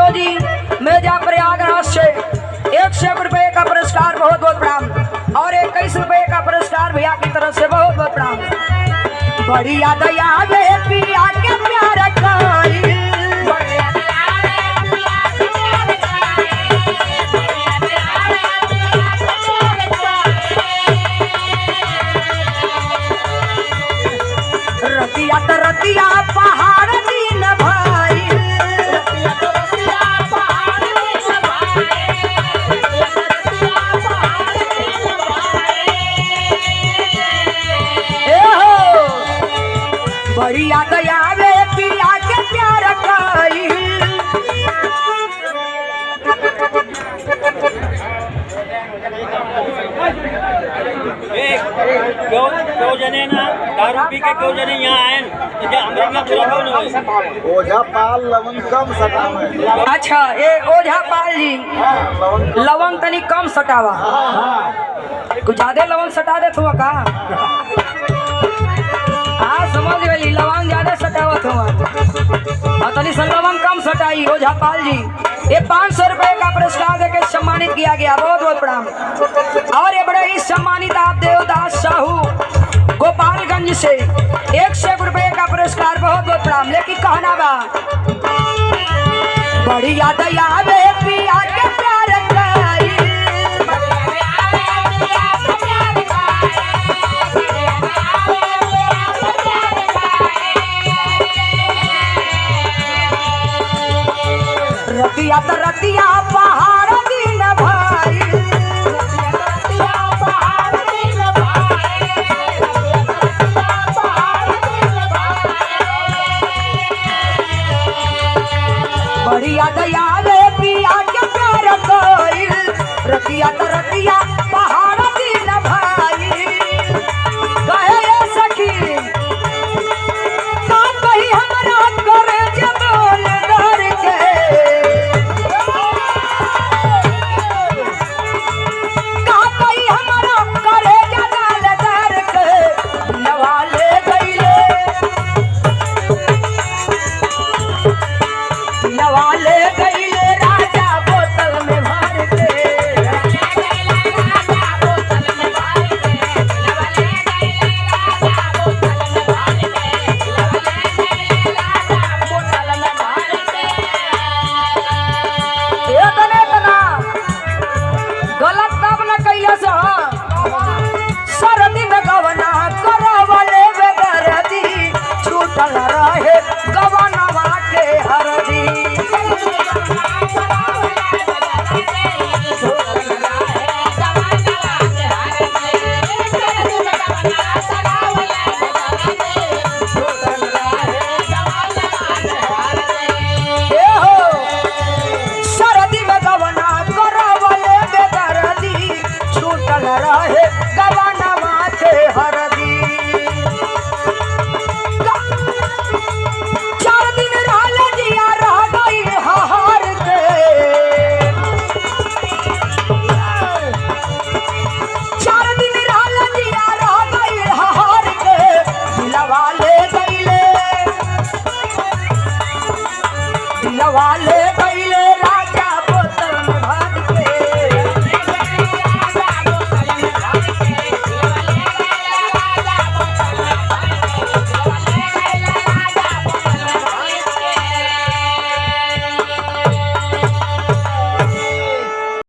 यादव जी मेजा प्रयागराज से 100 रुपए का पुरस्कार, बहुत बहुत प्रणाम। और 21 रुपए का पुरस्कार भैया की तरफ से बहुत बहुत प्रणाम। बड़ी याद आवे पिया के प्यार खाई, रतिया त रतिया पहाड़ दिन भाई, बड़ी याद आवे पिया के प्यार खाई। क्यों जने ना दारू पी के क्यों जने यहाँ आए ओझा पाल लवंग कम सटावे। अच्छा ये ओझा पाल जी लवंग तनी कम सटावा, कुछ ज्यादा लवंग सटा दे थुआ का? हाँ समझ गई, लवंग ज्यादा सटावत हुआ तनी सा लवंग कम सटाई। ओझा पाल जी ये 500 रुपए का पुरस्कार देकर सम्मानित किया गया, बहुत बहुत प्रणाम। और ये बड़े ही सम्मानित आप देवदास साहू गोपालगंज से 100 रुपए का पुरस्कार, बहुत बहुत प्रणाम। लेकिन कहना बा बड़ी याद आवे पिया के प्यार खाई, रतिया त रतिया पहाड़ दिन भाई, बड़ी याद आवे पिया के प्यार खाई, रतिया त रतिया पहाड़ दिन भाई। कहे ये सखी का कही हमरा करे जबोल डर के, का कही हमरा करे जबोल डर के, नवाले गईले नवाले गईले राजा बोतल में भर के, गलत तब न कैला से सरदी में गवना करवले बेदर्दी, छूटल रहे गवनवा के हरदी।